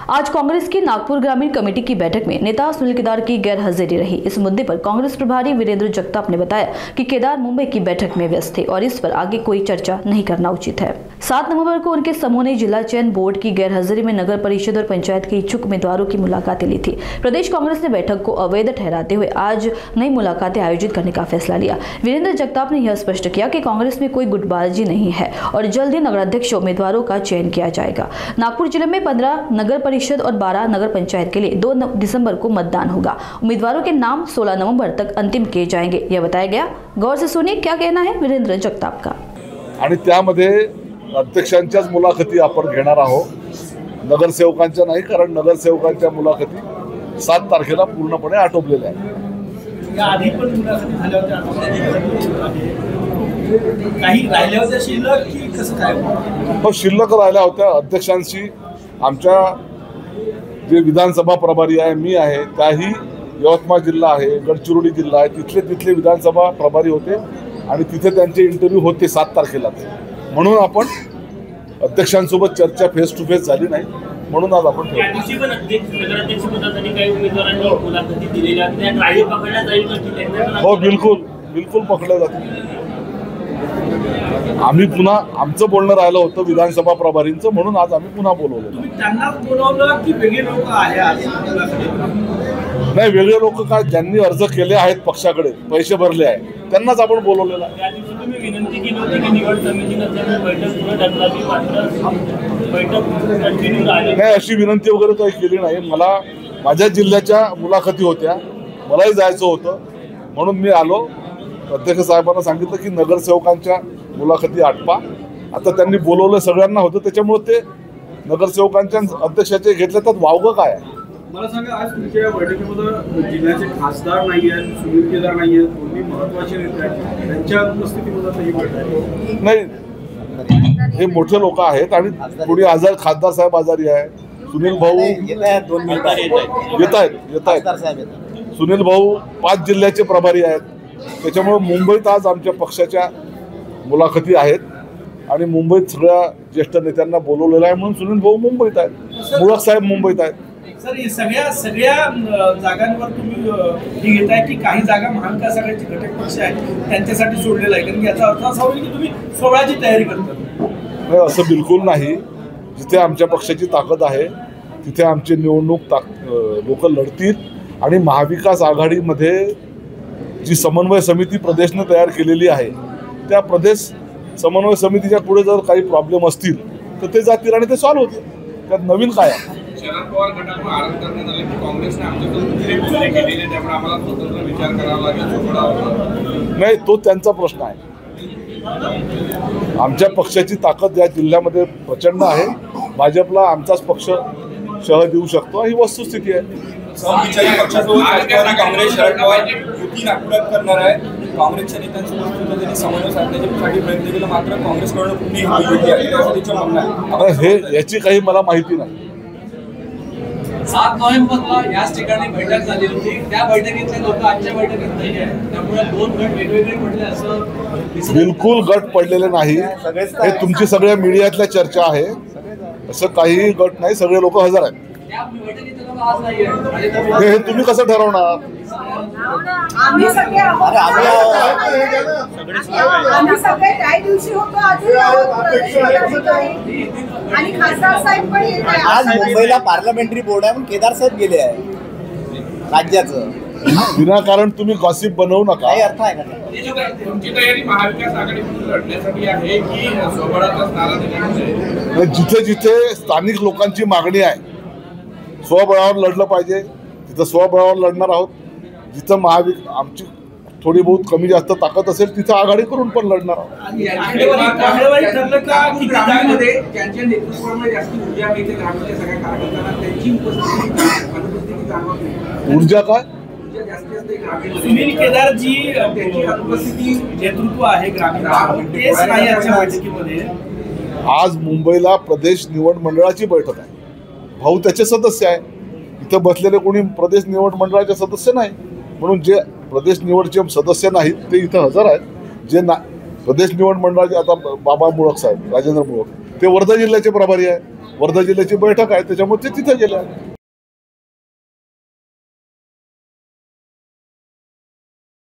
आज कांग्रेस की नागपुर ग्रामीण कमेटी की बैठक में नेता सुनील केदार की गैर हाजिरी रही। इस मुद्दे पर कांग्रेस प्रभारी वीरेंद्र जगताप ने बताया कि केदार मुंबई की बैठक में व्यस्त थे और इस पर आगे कोई चर्चा नहीं करना उचित है। 7 नवंबर को उनके समूह ने जिला चयन बोर्ड की गैर हाजिरी में नगर परिषद और पंचायत के इच्छुक उम्मीदवारों की मुलाकातें ली थी। प्रदेश कांग्रेस ने बैठक को अवैध ठहराते हुए आज नई मुलाकातें आयोजित करने का फैसला लिया। वीरेंद्र जगताप ने यह स्पष्ट किया कि कांग्रेस में कोई गुटबाजी नहीं है और जल्द ही नगराध्यक्ष उम्मीदवारों का चयन किया जाएगा। नागपुर जिले में 15 नगर परिषद और 12 नगर पंचायत के लिए 2 दिसंबर को मतदान होगा। उम्मीदवारों के नाम 16 नवंबर तक अंतिम किए जाएंगे, यह बताया गया। गौर से सुनिए क्या कहना है वीरेंद्र जगताप का। आणि त्यामध्ये अध्यक्षांच्याच मुलाखती आपण घेणार आहोत, नगरसेवकांच्या नाही, कारण नगरसेवकांच्या मुलाखती 7 तारखेला पूर्णपणे आटोपलेल्या आहेत। आधी पण मुलाखती झाल्या होत्या, काही राहिल्या होत्या शिल्लक की कसं काय? हो, शिल्लक राहिल्या होत्या। अध्यक्षांशी आमच्या जे विधानसभा प्रभारी आहे, मी आहे, त्याही यवतमाळ जिल्हा आहे, गडचिरोली जिल्हा आहे, तिथले विधानसभा प्रभारी होते आणि तिथे त्यांचे इंटरव्ह्यू होते 7 तारखेला। म्हणून आपण अध्यक्षांसोबत चर्चा फेस टू फेस झाली नाही, म्हणून आज आपण हो बिलकुल पकडल्या जातील। आम्ही पुन्हा आमचं बोलणं राहिलं होतं विधानसभा प्रभारींचं, म्हणून आज आम्ही पुन्हा बोलवलं। त्यांना बोलवलं की वेगळे लोक आहेत? नाही, वेगळे लोक काय, ज्यांनी अर्ज केले आहेत पक्षाकडे, पैसे भरले आहेत, त्यांनाच आपण बोलवलेलं आहे। तुम्ही विनंती केली होती की निवड समितीने बैठक पुढे ढकलावी, बैठक कंटिन्यू राहिली नाही, अशी विनंती वगैरे काही केली नाही। मला माझ्या जिल्ह्याच्या मुलाखती होत्या, मलाही जायचं होतं, म्हणून मी आलो। अध्यक्ष साहेबांना सांगितलं की नगरसेवकांच्या मुलाखती आटपा। आता त्यांनी बोलवलं, सगळ्यांना होतं, त्याच्यामुळे ते नगरसेवकांच्या अध्यक्षाचे घेतले, तर वावगं काय आहे? मला सांगा, आज तुमच्या बैठकीमध्ये जिल्ह्याचे खासदार नाही आहेत, सुनील केदार नाही आहेत, दोन्ही महत्त्वाचे नेते आहेत, त्यांच्या उपस्थितीमध्ये ही बैठक नाही। हे मोठे लोक आहेत आणि कोणी आजार, खासदार साहेब आजारी आहे, सुनील भाऊ येत आहेत, सुनील भाऊ 5 जिल्ह्याचे प्रभारी आहेत, त्याच्यामुळे मुंबईत आज आमच्या पक्षाच्या मुलाखती आहेत आणि मुंबईत सगळ्या ज्येष्ठ नेत्यांना बोलवलेलं आहे, म्हणून सुनील भाऊ मुंबईत आहेत, मुळक साहेब मुंबईत आहेत। सर, सगळ्या जागांवर तुम्ही घेताय की काही जागा महाविकास आघाडीचे घटक पक्ष आहेत त्यांच्यासाठी सोडलेला आहे? कारण याचा अर्थ असा होईल की तुम्ही 16ची तयारी करता। नाही, असं बिलकुल नाही। जिथे आमच्या पक्षाची ताकद आहे तिथे आमची निवडणूक लोक लढतील आणि महाविकास आघाडीमध्ये जी समन्वय समिती प्रदेशने तयार केलेली आहे, त्या प्रदेश समन्वय समितीच्या पुढे जर काही प्रॉब्लेम असतील तर ते जातील आणि ते सॉल्व्ह होतील, त्यात नवीन काय आहे? शरद पवार गटाकडून आरोप करण्यात आले की काँग्रेसने आमच्याकडून केलेले, त्यामुळे आम्हाला स्वतंत्र विचार करावा लागेल। नाही, तो त्यांचा प्रश्न आहे। आमच्या पक्षाची ताकद या जिल्ह्यामध्ये प्रचंड आहे। भाजपला आमचाच पक्ष शह देऊ शकतो, ही वस्तुस्थिती आहे। काँग्रेस शरद पवार युती नागपुरात करणार आहे, काँग्रेसच्या नेत्यांसोबत त्यांनी समन्वय साधण्यासाठी प्रयत्न केला, मात्र काँग्रेसकडून कुठलीही युती आहे असं त्याचं म्हणणं आहे। हे याची काही मला माहिती नाही। 7 नोव्हेंबरला याच ठिकाणी बैठक झाली होती, त्या बैठकीतले लोक आजच्या बैठकीत नाही आहे, त्यामुळे 2 गट वेगवेगळे पडले असं बिलकुल गट पडलेले नाही। हे तुमची सगळ्या मीडियातल्या चर्चा आहे, असं काही गट नाही, सगळे लोक हजर आहेत। हे तुम्ही कसं ठरवणार? आम्ही सगळे त्या दिवशी होतो, आणि खासदार साहेब पण येत आहे। आज मुंबईला पार्लमेंटरी बोर्ड आहे, पण केदार साहेब गेले आहे राज्याचं। विनाकारण तुम्ही गॉसिप बनवू नका। काही अर्थ आहे का? तुमची तयारी महाविकास आघाडीमधून लढण्यासाठी आहे की स्वबळाचाच नारा देण्याची? जिथे जिथे स्थानिक लोकांची मागणी आहे, स्वबळावर लढलं पाहिजे, तिथं स्वबळावर लढणार आहोत। जिथं आमची थोडी बहुत कमी जास्त ताकद असेल तिथं आघाडी करून पण लढणार आहोत। ऊर्जा काय? सुनील केदार जी त्यांची अनुपस्थिती नेतृत्व आहे ग्रामीण बैठकीमध्ये। आज मुंबईला प्रदेश निवड मंडळाची बैठक आहे, भाऊ त्याचे सदस्य आहे, इथं बसलेले कोणी प्रदेश निवड मंडळाचे सदस्य नाही, म्हणून जे प्रदेश निवडचे सदस्य नाहीत ते इथं हजर आहेत। जे प्रदेश निवड मंडळाचे आता बाबा मुळक साहेब, राजेंद्र मुळक, ते वर्धा जिल्ह्याचे प्रभारी आहे, वर्धा जिल्ह्याची बैठक आहे, त्याच्यामुळे ते तिथे गेले आहे.